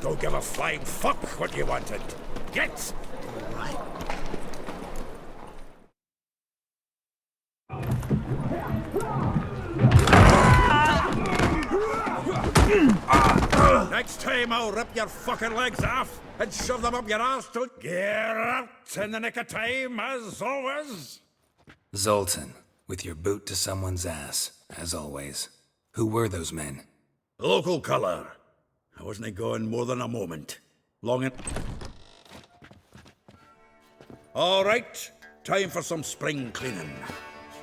Don't give a flying fuck what you wanted. Get! Right. Next time I'll rip your fucking legs off and shove them up your arse till get out in the nick of time, as always. Zoltan, with your boot to someone's ass, as always. Who were those men? Local colour. I wasn't gone more than a moment. Long in... All right, time for some spring cleaning.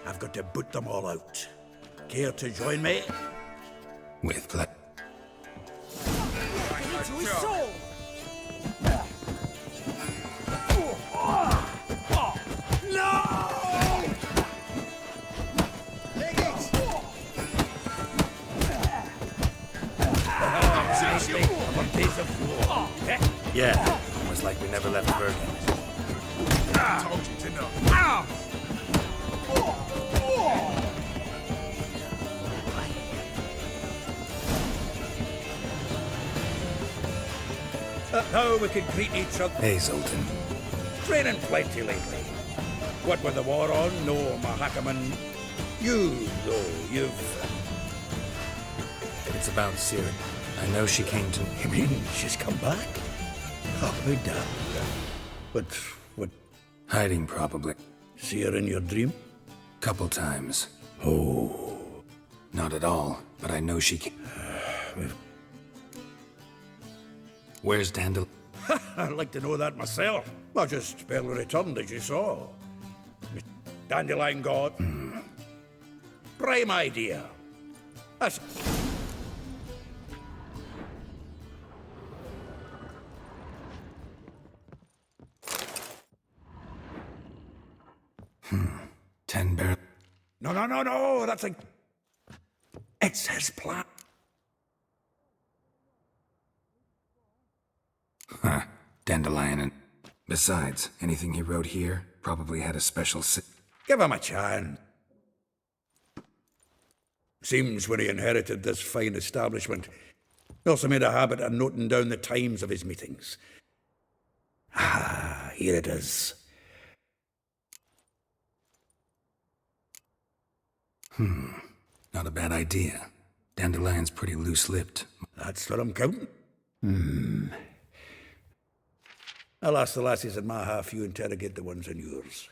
I've got to boot them all out. Care to join me? With ple... Yeah, almost like we never left Bergen. Told you to know. Now we can greet each other. Hey, Zoltan. Training plenty lately. What with the war on, no Mahakaman. You, though, you've... It's about Ciri. I know she came to... You mean she's come back? Oh, how damn. What... Hiding, probably. See her in your dream? Couple times. Oh. Not at all, but I know she came... Where's Dandel? I'd like to know that myself. I just barely returned, as you saw. Dandelion God. Prime idea. That's... No, that's a... It's his plan. Huh, Dandelion and... Besides, anything he wrote here probably had a special Give him a chance. Seems when he inherited this fine establishment, he also made a habit of noting down the times of his meetings. Ah, here it is. Not a bad idea. Dandelion's pretty loose-lipped. That's what I'm counting. I'll ask the lassies in my half, you interrogate the ones in yours.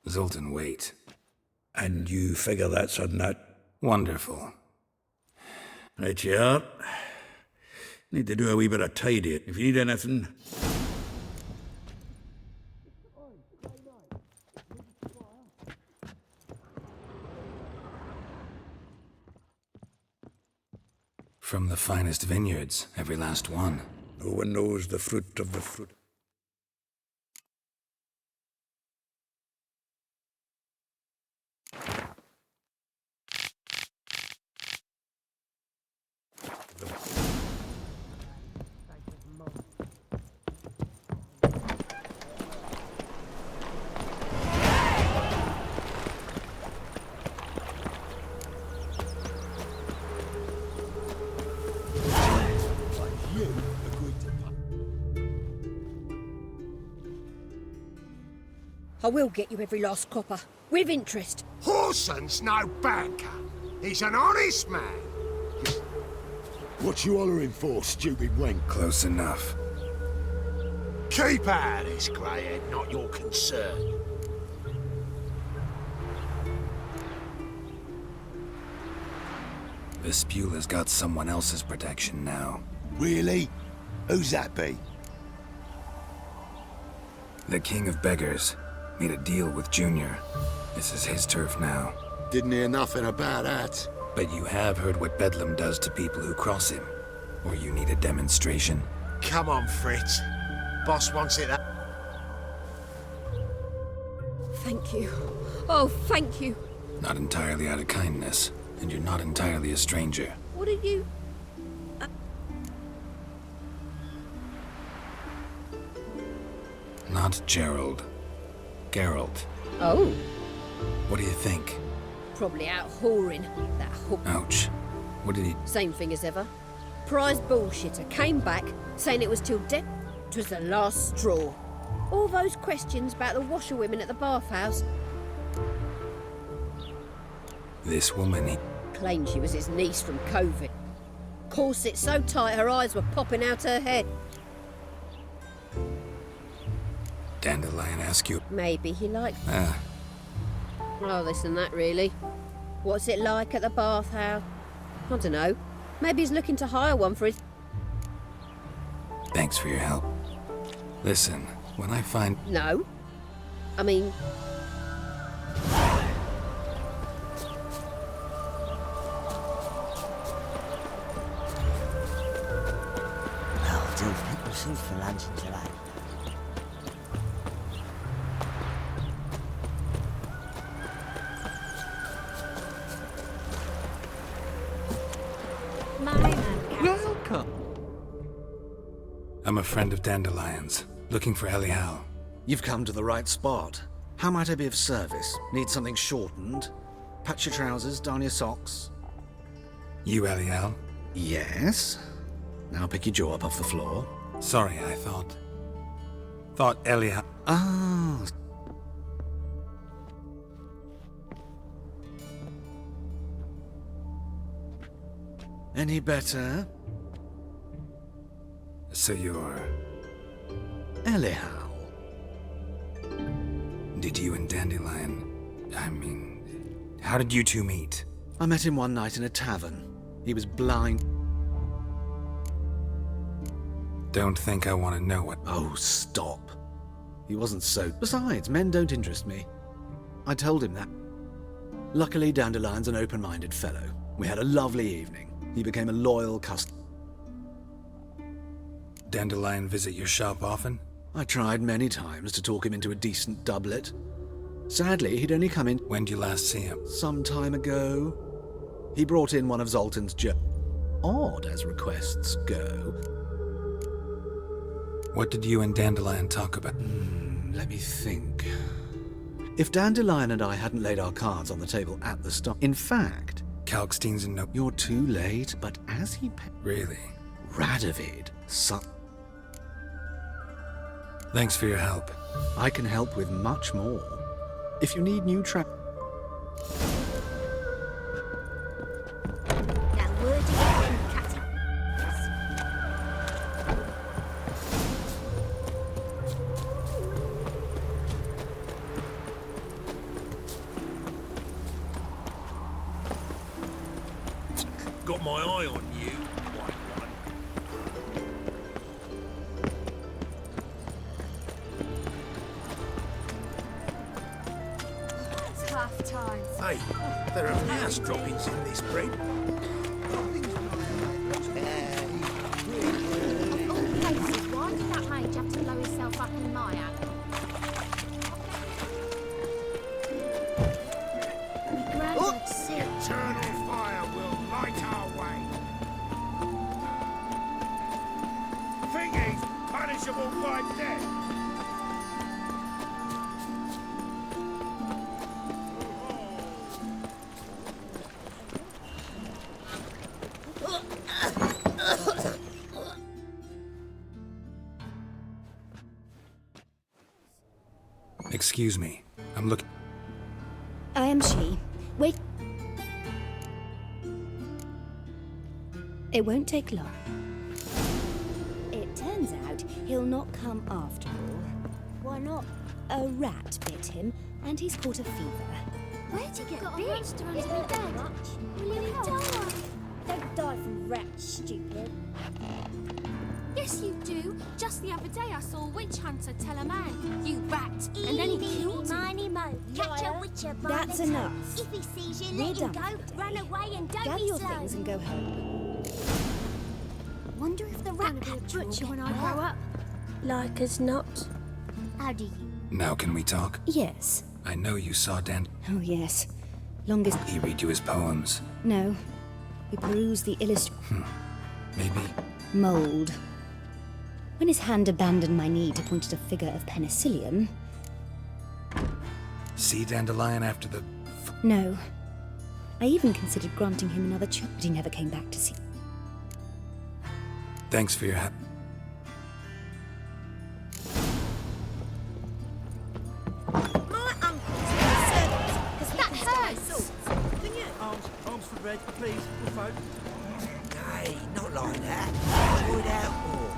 Zoltan, wait. And you figure that's on that? Wonderful. Right you are. Need to do a wee bit of tidying. If you need anything... From the finest vineyards, every last one. No one knows the fruit of the fruit. I will get you every last copper, with interest. Horson's no banker. He's an honest man. What you hollering for, stupid wank? Close enough. Keep out of this, greyhead, not your concern. Vespula's got someone else's protection now. Really? Who's that be? The King of Beggars made a deal with Junior. This is his turf now. Didn't hear nothing about that. But you have heard what Bedlam does to people who cross him. Or you need a demonstration. Come on, Fritz. Boss wants it. Thank you. Oh, thank you. Not entirely out of kindness, and you're not entirely a stranger. What are you... Not Gerald. Geralt. Oh, What do you think? probably out whoring. That hook. Ouch. What did he... Same thing as ever. prize bullshitter came back saying it was till death was the last straw. All those questions about the washerwomen at the bathhouse. This woman, Claimed she was his niece from COVID. Corset so tight her eyes were popping out her head. Dandelion ask you. Maybe he liked... Ah, Oh, this and that, really. What's it like at the bathhouse? I don't know. Maybe he's looking to hire one for his... thanks for your help. Listen, when I find... No. I mean... Oh, do think we'll see for lunch in July. Welcome. I'm a friend of Dandelion's, looking for Elial. You've come to the right spot. How might I be of service? Need something shortened? Patch your trousers, darn your socks. You Elial? Yes. Now pick your jaw up off the floor. Sorry, I thought Elial... Ah. Any better? So you're... Elial. Did you and Dandelion... I mean... How did you two meet? I met him one night in a tavern. He was blind. Don't think I want to know what... Oh, stop. He wasn't so... Besides, men don't interest me. I told him that. Luckily, Dandelion's an open-minded fellow. We had a lovely evening. He became a loyal customer. Dandelion visit your shop often? I tried many times to talk him into a decent doublet. Sadly, he'd only come in When did you last see him? some time ago. He brought in one of Zoltan's odd as requests go. What did you and Dandelion talk about? Let me think. If Dandelion and I hadn't laid our cards on the table at the start... In fact, Kalkstein's and no... you're too late, but as he... Really? Radovid, Thanks for your help. I can help with much more. If you need new trap... Now, word again, Catty. Got my eye on you, white one. It's half time. Hey, there are mouse droppings in this bread. Of all places, why did that mage have to blow himself up in my app? My granddad said... Eternal fire will light our way. Think he's punishable by death. Excuse me. I'm looking... I am she. Wait. It won't take long. It turns out he'll not come after all. Why not? A rat bit him, and he's caught a fever. Where'd you get bitched under the bed? Will you die? Don't die from rats, stupid. Yes, you do. Just the other day I saw a witch hunter tell a man, "You rat," and then he killed him. Catch a witcher by That's the toe. enough. If he sees you, We're let him done go. for the Run day. away and don't Gather be your slow. things and go home. Wonder if the I'm rat gonna be a patch will butcher get when I there. grow up. Like as not. How do you? Now can we talk? Yes. I know you saw Oh, yes. Longest... He read you his poems. No. We peruse the illustration. Maybe... Mould. When his hand abandoned my knee to point at a figure of penicillium... See Dandelion after the... No. I even considered granting him another child, but he never came back to see. Thanks for your help. My uncle's in the circus, because that hurts. Arms for red, please, folk. Hey, not like that. Wood out more.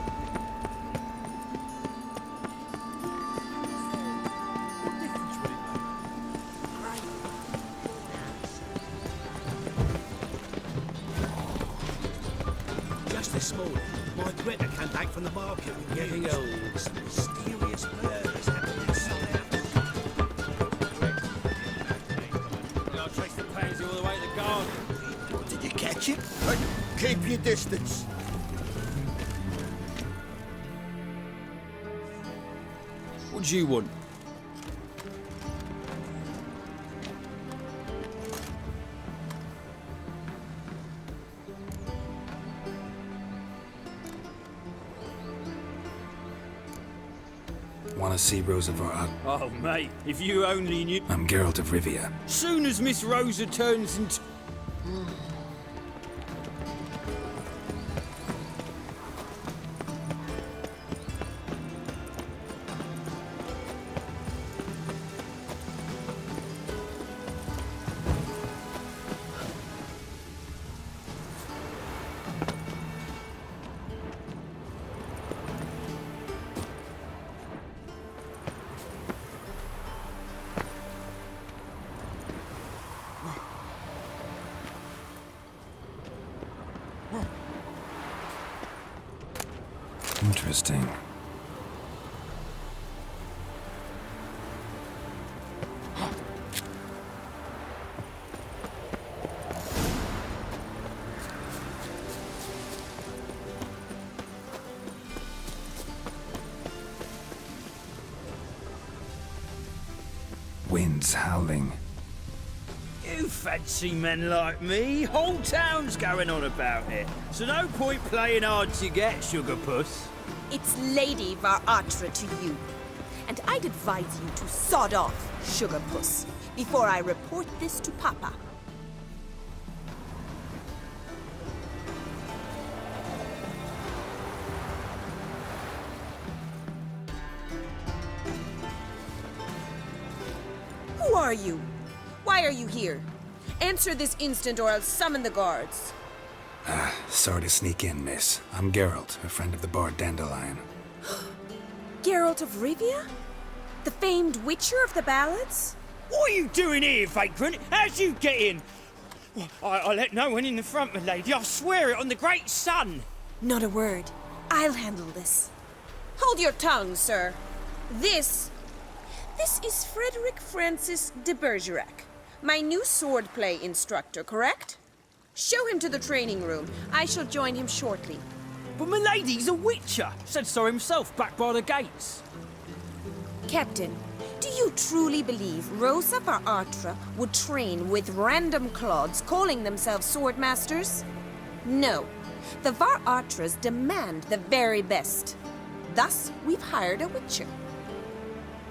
Just this morning, my Greta came back from the market with getting old. Some mysterious murders happening inside. I'll trace the pansy all the way to the garden. Did you catch it? Keep your distance. What do you want? Want to see Rosa Var? Oh, mate, if you only knew. I'm Geralt of Rivia. Soon as Miss Rosa turns into. Interesting. Winds howling. You fancy men like me? Whole town's going on about it. So no point playing hard to get, sugar puss. It's Lady Varatra to you. And I'd advise you to sod off, sugar puss, before I report this to Papa. Who are you? Why are you here? Answer this instant or I'll summon the guards. Sorry to sneak in, miss. I'm Geralt, a friend of the bard Dandelion. Geralt of Rivia? The famed witcher of the ballads? What are you doing here, vagrant? How'd you get in? I let no one in the front, my lady. I swear it on the great sun. Not a word. I'll handle this. Hold your tongue, sir. This is Frederick Francis de Bergerac, my new swordplay instructor, correct? Show him to the training room. I shall join him shortly. But my lady's a witcher. Said so himself back by the gates. Captain, do you truly believe Rosa Varatra would train with random clods calling themselves swordmasters? No. The Varatras demand the very best. Thus, we've hired a witcher.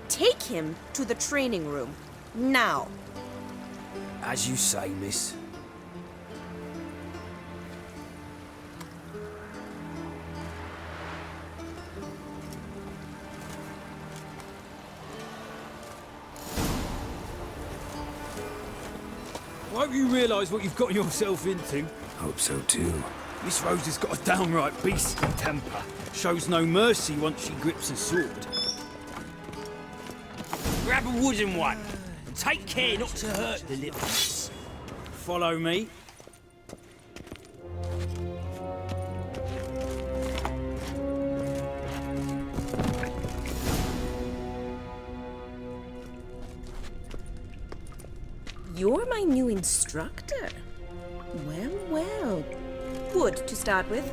Take him to the training room, now. As you say, miss. I hope you realise what you've got yourself into. Hope so too. Miss Rose has got a downright beastly temper. Shows no mercy once she grips a sword. Grab a wooden one. And take care not to hurt the little miss. Follow me. You're my new instructor. Well, well. Wood to start with.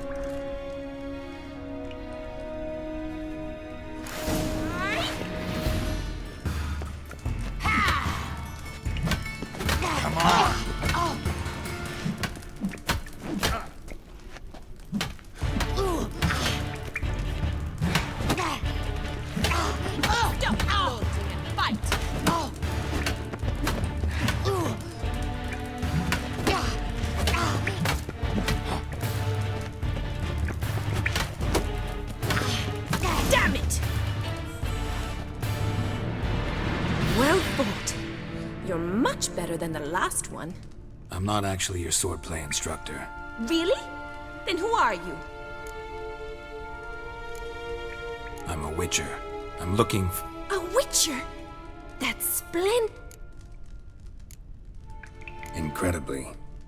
Come on! Well fought. You're much better than the last one. I'm not actually your swordplay instructor. Really? Then who are you? I'm a witcher. I'm looking for... A witcher? That's splendid. Incredibly.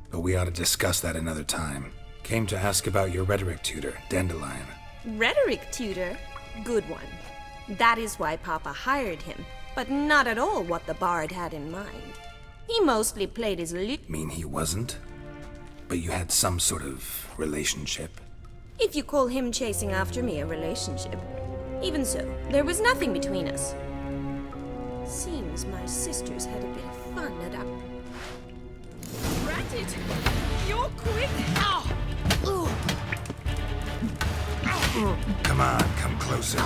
But we ought to discuss that another time. Came to ask about your rhetoric tutor, Dandelion. Rhetoric tutor? Good one. That is why Papa hired him, but not at all what the bard had in mind. He mostly played his Mean he wasn't? But you had some sort of relationship? If you call him chasing after me a relationship. Even so, there was nothing between us. Seems my sisters had a bit of fun at our... Ratted! You're quick! Ow! Ooh. Come on, come closer.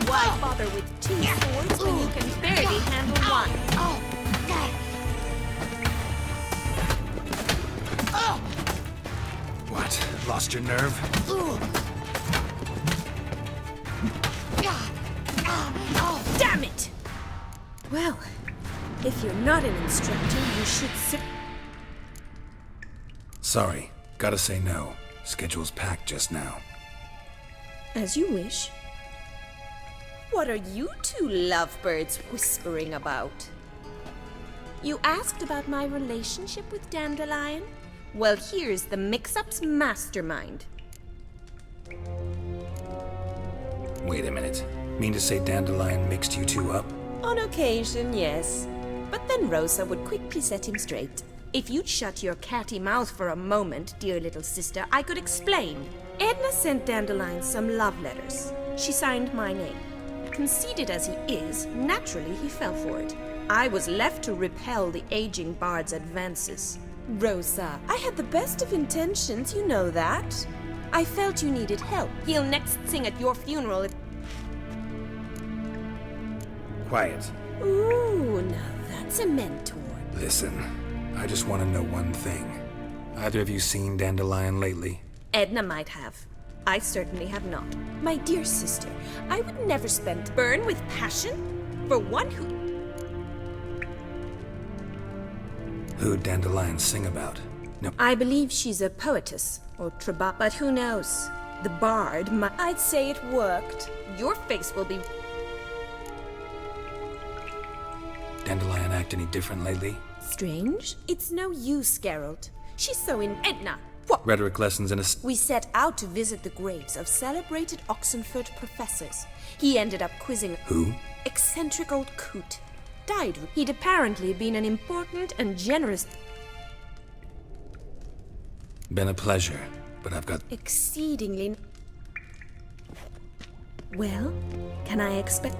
Why bother with two swords when you can barely handle one? What? Lost your nerve? Damn it! Well, if you're not an instructor, you should sit... Sorry, gotta say no. Schedule's packed just now. As you wish. What are you two lovebirds whispering about? You asked about my relationship with Dandelion? Well, here's the mix-up's mastermind. Wait a minute. Mean to say Dandelion mixed you two up? On occasion, yes. But then Rosa would quickly set him straight. If you'd shut your catty mouth for a moment, dear little sister, I could explain. Edna sent Dandelion some love letters. She signed my name. Conceited as he is, naturally he fell for it. I was left to repel the aging bard's advances. Rosa, I had the best of intentions, you know that. I felt you needed help. He'll next sing at your funeral if... Quiet. Ooh, now that's a mentor. Listen, I just want to know one thing. Either of you seen Dandelion lately? Edna might have. I certainly have not. My dear sister, I would never burn with passion for one who... Who'd Dandelion sing about? No. I believe she's a poetess, or but who knows? The bard might... I'd say it worked. Your face will be... Dandelion act any different lately? Strange? It's no use, Geralt. She's so in... Edna! What? Rhetoric lessons in a... We set out to visit the graves of celebrated Oxenford professors. He ended up quizzing... Who? Eccentric old coot. Died. He'd apparently been an important and generous... Been a pleasure, but I've got... Exceedingly... Well, can I expect...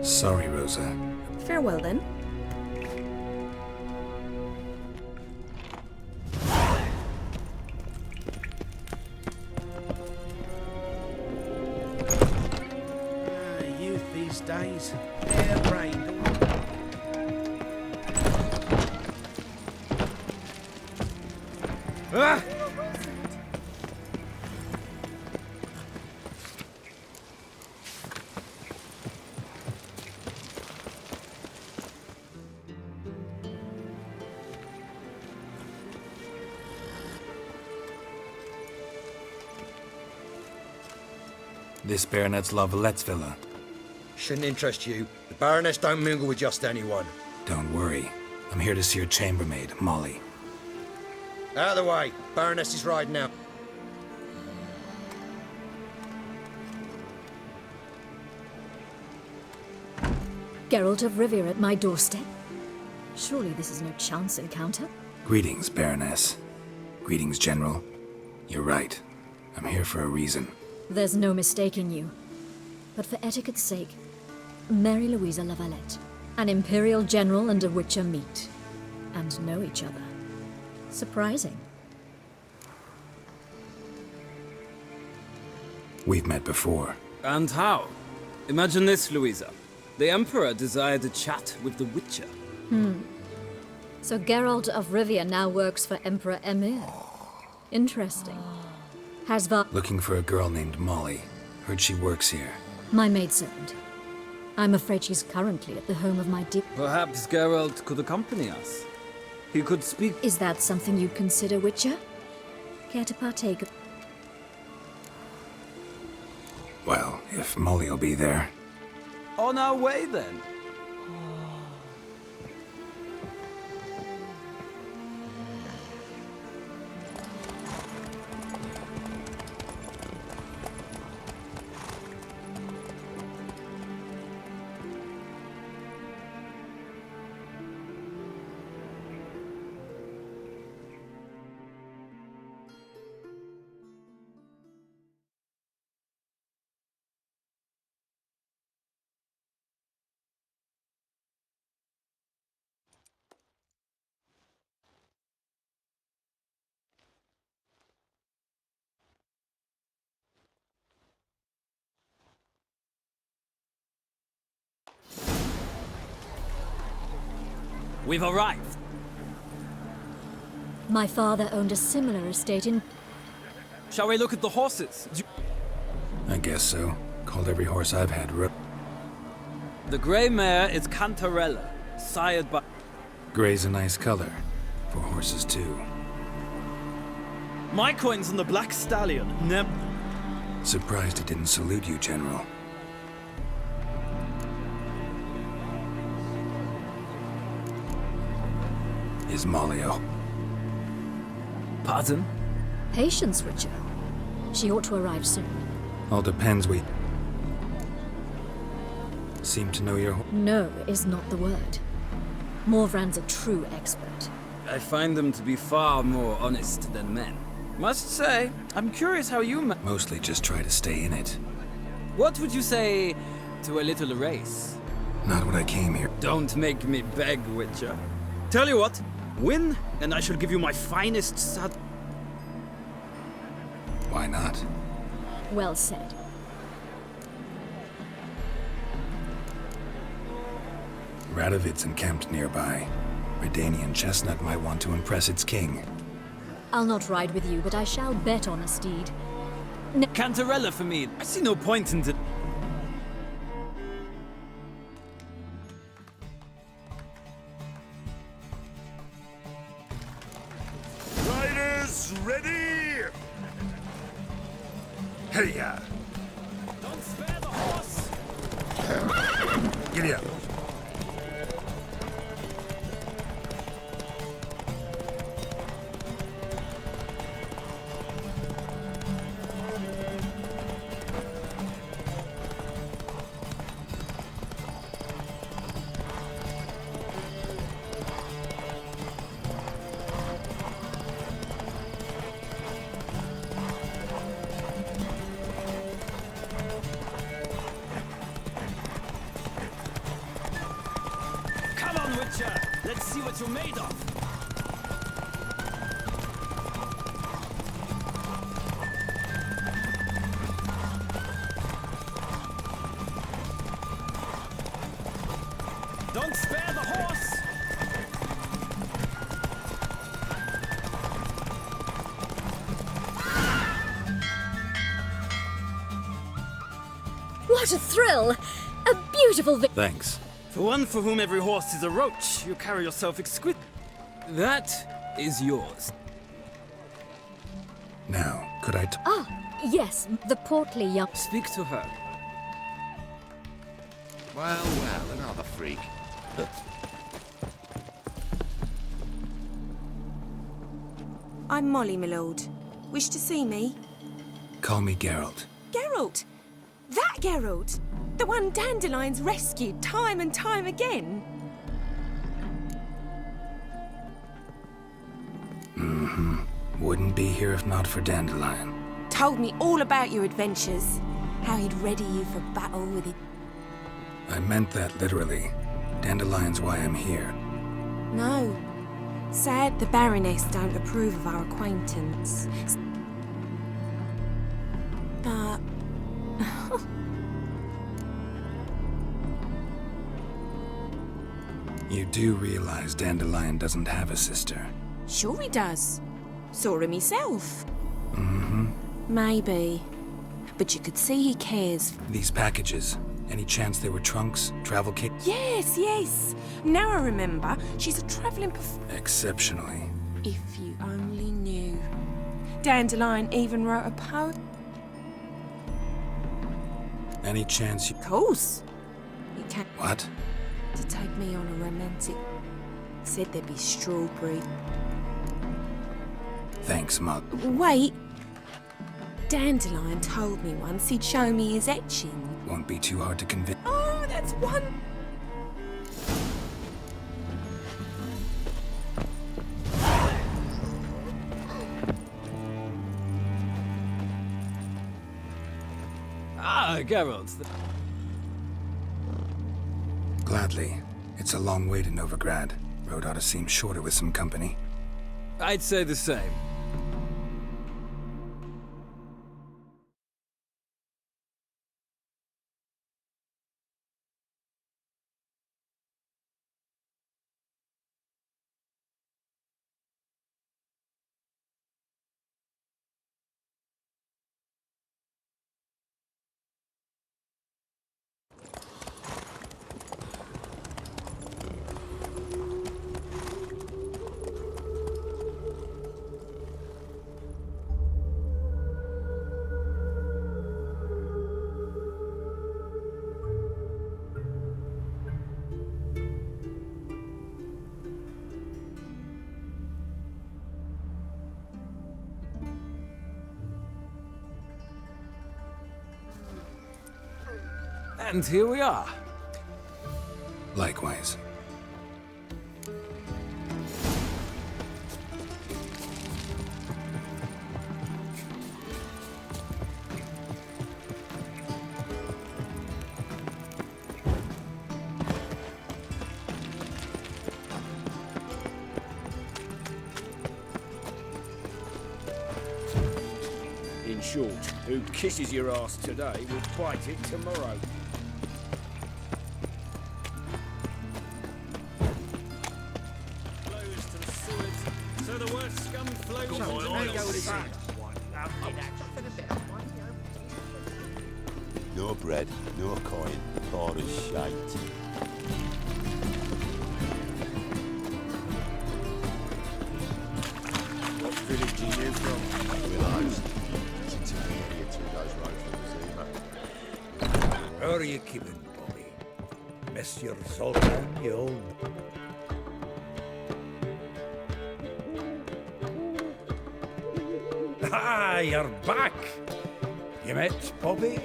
Sorry, Rosa. Farewell, then. Youth these days, harebrained. Ah! This Baronet's La Valette's villa. Shouldn't interest you. The Baroness don't mingle with just anyone. Don't worry. I'm here to see your chambermaid, Molly. Out of the way. Baroness is riding out. Geralt of Rivia at my doorstep? Surely this is no chance encounter? Greetings, Baroness. Greetings, General. You're right. I'm here for a reason. There's no mistaking you. But for etiquette's sake, Mary Louisa La Valette, an Imperial General and a Witcher meet, and know each other. Surprising. We've met before. And how? Imagine this, Louisa. The Emperor desired a chat with the Witcher. So Geralt of Rivia now works for Emperor Emir. Interesting. Has Looking for a girl named Molly. Heard she works here. My maidservant. I'm afraid she's currently at the home of my dear... Perhaps Geralt could accompany us. He could speak... Is that something you'd consider, Witcher? Care to partake of... Well, if Molly'll be there. On our way, then. We've arrived. My father owned a similar estate in... Shall we look at the horses? I guess so. Called every horse I've had The grey mare is Cantarella, sired by... Gray's a nice color. For horses, too. My coin's on the Black Stallion. Surprised it didn't salute you, General. Is Molly-o? Pardon? Patience, Witcher. She ought to arrive soon. All depends, we... Seem to know your... No is not the word. Morvran's a true expert. I find them to be far more honest than men. Must say, I'm curious how you Mostly just try to stay in it. What would you say to a little race? Not what I came here. Don't make me beg, Witcher. Tell you what, win, and I shall give you my finest sad... Why not? Well said. Radovid's encamped nearby. Redanian chestnut might want to impress its king. I'll not ride with you, but I shall bet on a steed. Cantarella for me. I see no point in it. Riders ready! Hey-ya! Don't spare the horse! Giddy up. Come on, Witcher! Let's see what you're made of! Don't spare the horse! What a thrill! A beautiful Thanks. For one for whom every horse is a roach, you carry yourself exquisite. That is yours. Now, could I Ah, yes, the portly young... Speak to her. Well, another freak. I'm Molly, my lord. Wish to see me? Call me Geralt. Geralt! That Geralt! The one Dandelion's rescued time and time again. Mm-hmm. Wouldn't be here if not for Dandelion. Told me all about your adventures. How he'd ready you for battle with it. I meant that literally. Dandelion's why I'm here. No. Sad the Baroness don't approve of our acquaintance. But... You do realize Dandelion doesn't have a sister? Sure he does. Saw him himself. Mm-hmm. Maybe. But you could see he cares. These packages, any chance they were trunks, travel kit? Yes, yes. Now I remember. She's a travelling Exceptionally. If you only knew. Dandelion even wrote a poem. Any chance you... Of course. You can't... What? To take me on a romantic... Said there'd be strawberry. Thanks, Mug. Wait. Dandelion told me once he'd show me his etching. Won't be too hard to convince. Oh, that's one... Ah, Geralt. Gladly. It's a long way to Novigrad. Road ought to seem shorter with some company. I'd say the same. And here we are. Likewise. In short, who kisses your ass today will bite it tomorrow. No bread, no coin, or a shite. What village are you from? Realised. It's a area 2 days road from the Zima. How are you keeping, Bobby? Miss your sultan, you old... Ah, you're back! You met Bobby?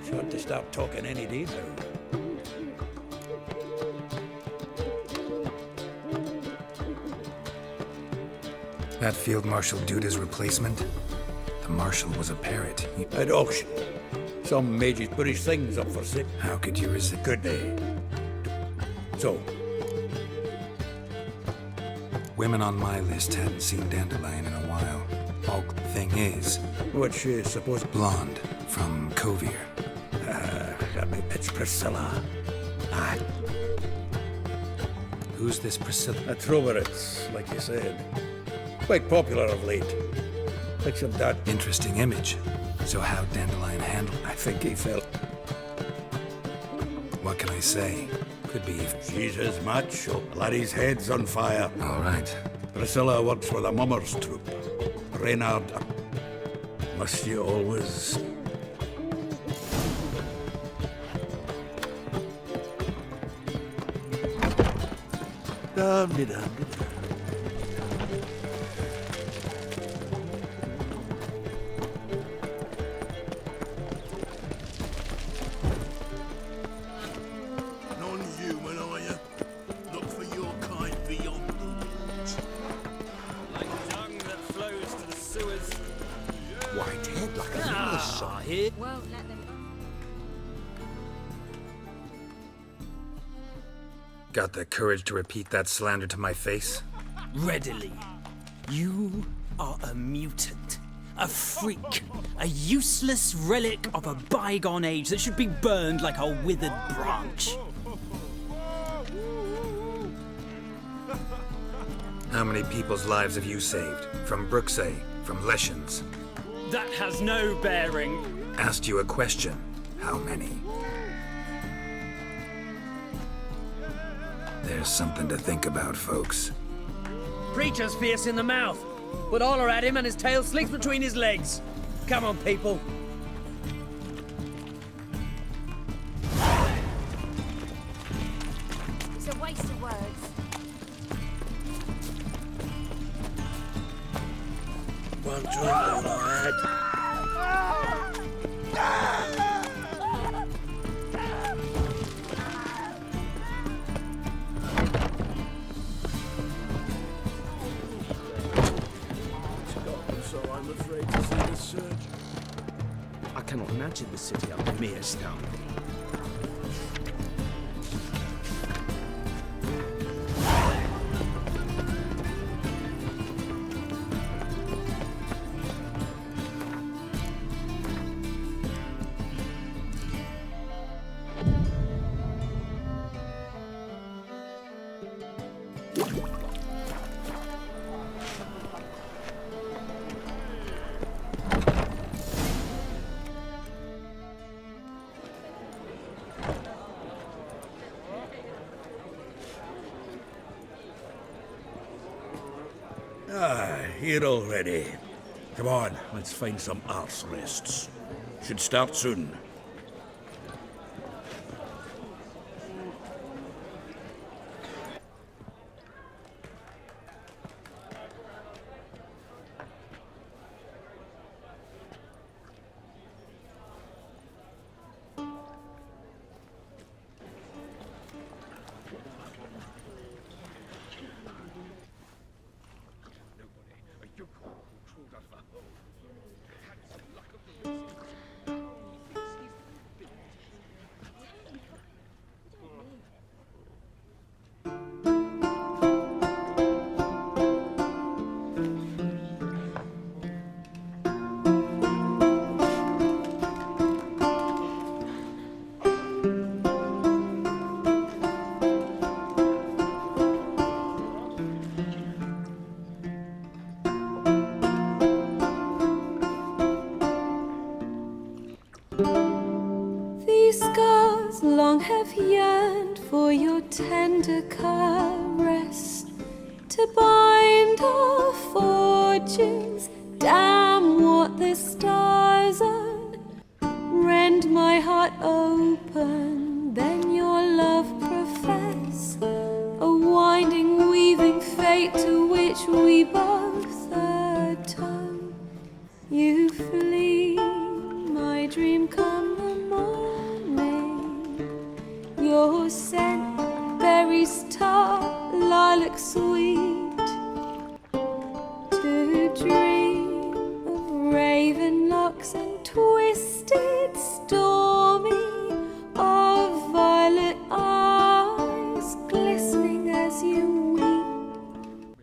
She ought to start talking any day now. That Field Marshal Duda's replacement? The Marshal was a parrot. At auction. Some mages put his things up for sale. How could you resist? Could they? So? Women on my list hadn't seen Dandelion in a while. Thing is... What's she supposed... Blonde, from Kovir. It's Priscilla. Ah. Who's this Priscilla? A Troveritz, like you said. Quite popular of late. Like some dad. Interesting image. So how'd Dandelion handle? I think he felt... What can I say? Could be... She's his match. Laddie's head's on fire. All right. Priscilla works for the Mummers troupe. Reynard, must you always... Non-human, are you? Look for your kind beyond the woods. Like dung that flows to the sewers. White head like a little sign. Here. Won't let them... Got the courage to repeat that slander to my face? Readily. You are a mutant. A freak. A useless relic of a bygone age that should be burned like a withered branch. How many people's lives have you saved? From Brooksay, from Leshens? That has no bearing. Asked you a question. How many? There's something to think about, folks. Preacher's fierce in the mouth, but holler at him and his tail slicks between his legs. Come on, people. It's a waste of words. One drink all I had. So I'm afraid to see the surgeon. I cannot imagine the city under mere stone. Here already. Come on, let's find some arse rests. Should start soon. These scars long have yearned for your tender caress, to bind our fortunes. Damn what the stars are. Rend my heart open, then your love profess, a winding, weaving fate to which we both atone. You flee, my dream come the morning. Your scent, berries tart, lilac sweet, to dream of raven locks and twisted, stormy, of violet eyes glistening as you weep.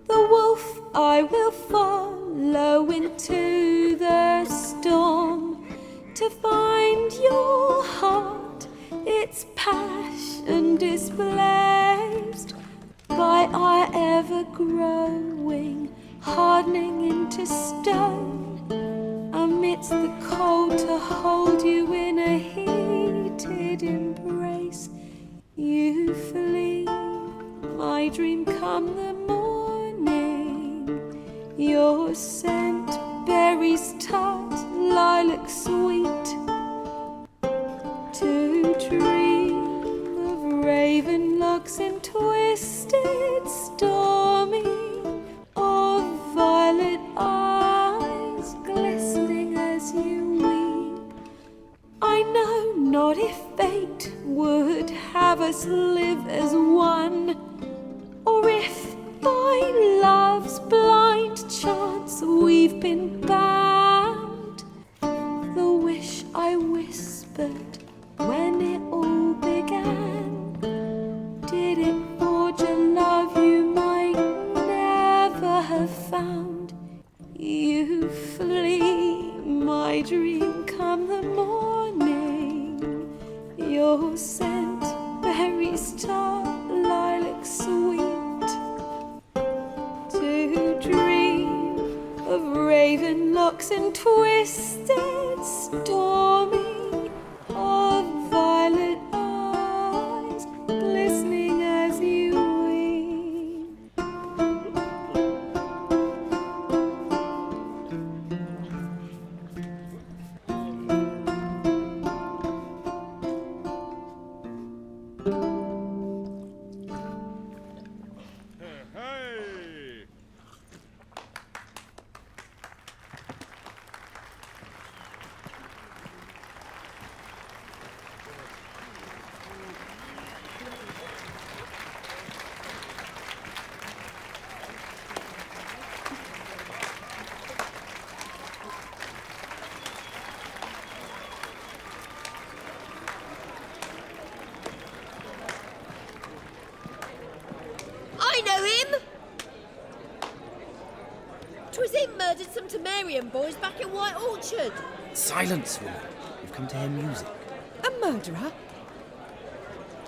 The wolf I will follow into the storm, to find your heart, its passion displaced by our ever-growing, hardening into stone, amidst the cold to hold you in a heated embrace. You flee, my dream come the morning, your scent, berries tart, lilac sweet, to dream of raven locks and twisted, stormy, of violet eyes glistening as you weep. I know not if fate would have us live as one, or if by love's blind chance we've been bound. The wish I whispered when it all began, did it forge a love you might locks and twisted, stormy, of violet eyes glistening as you weep. I know him! 'Twas him murdered some Temerian boys back in White Orchard. Silence, woman. You've come to hear music. A murderer?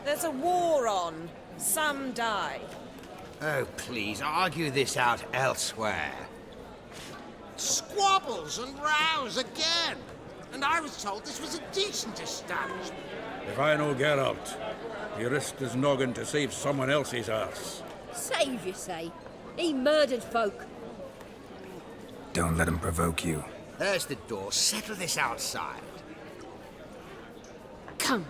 There's a war on. Some die. Oh, please, argue this out elsewhere. Squabbles and rows again. And I was told this was a decent establishment. If I know Geralt, he risked his noggin to save someone else's arse. Save, you say? He murdered folk. Don't let him provoke you. There's the door. Settle this outside. Come.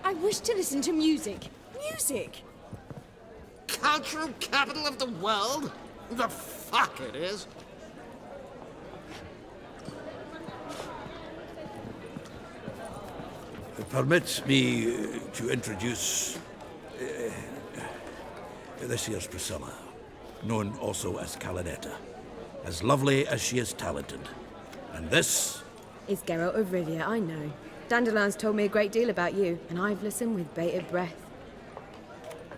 I wish to listen to music. Music? Cultural capital of the world? The fuck it is. Permit me to introduce this here's Priscilla, known also as Calinetta, as lovely as she is talented. And this is Geralt of Rivia, I know. Dandelion's told me a great deal about you, and I've listened with bated breath.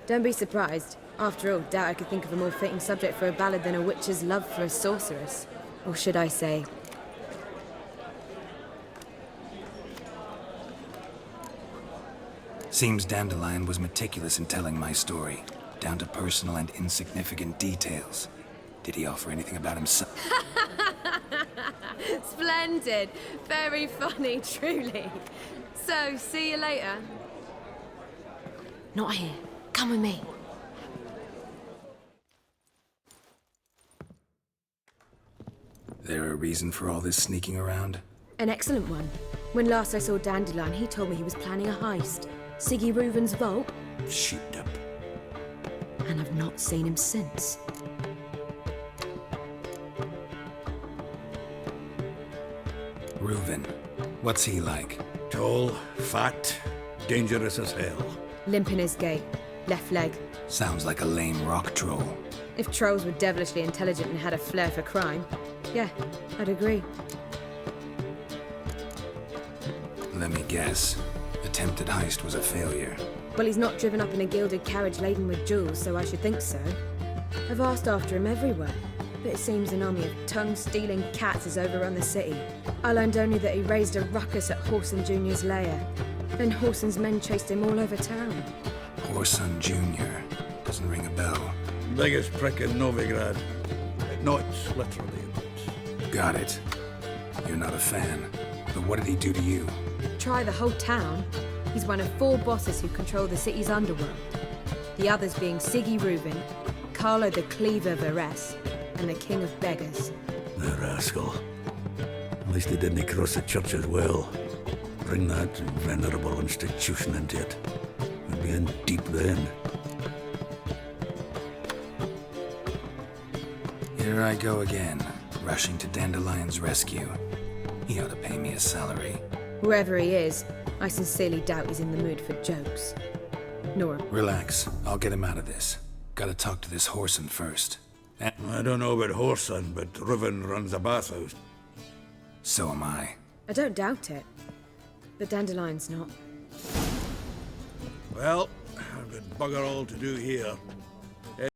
Don't be surprised. After all, doubt I could think of a more fitting subject for a ballad than a witch's love for a sorceress. Or should I say, Seems Dandelion was meticulous in telling my story, down to personal and insignificant details. Did he offer anything about himself? Splendid. Very funny, truly. So, see you later. Not here. Come with me. There a reason for all this sneaking around? An excellent one. When last I saw Dandelion, he told me he was planning a heist. Siggy Reuven's vault. sheeped up. And I've not seen him since. Reuven, what's he like? Tall, fat, dangerous as hell. Limp in his gait. Left leg. Sounds like a lame rock troll. If trolls were devilishly intelligent and had a flair for crime, yeah, I'd agree. Let me guess. Attempted heist was a failure. Well, he's not driven up in a gilded carriage laden with jewels, so I should think so. I've asked after him everywhere, but it seems an army of tongue-stealing cats has overrun the city. I learned only that he raised a ruckus at Whoreson Jr.'s lair. Then Whoreson's men chased him all over town. Whoreson Jr. Doesn't ring a bell. Biggest prick in Novigrad. Not literally, but... Got it. You're not a fan. But what did he do to you? Try the whole town. He's one of 4 bosses who control the city's underworld. The others being Siggy Reuven, Carlo the Cleaver Varese, and the King of Beggars. The rascal. At least he didn't cross the church as well. Bring that venerable institution into it. We'd be in deep then. Here I go again, rushing to Dandelion's rescue. He ought to pay me a salary. Whoever he is, I sincerely doubt he's in the mood for jokes. Nora. Relax. I'll get him out of this. Gotta talk to this Whoreson first. I don't know about Whoreson, but Reuven runs a bathhouse. So am I. I don't doubt it. But Dandelion's not. Well, I've got bugger all to do here.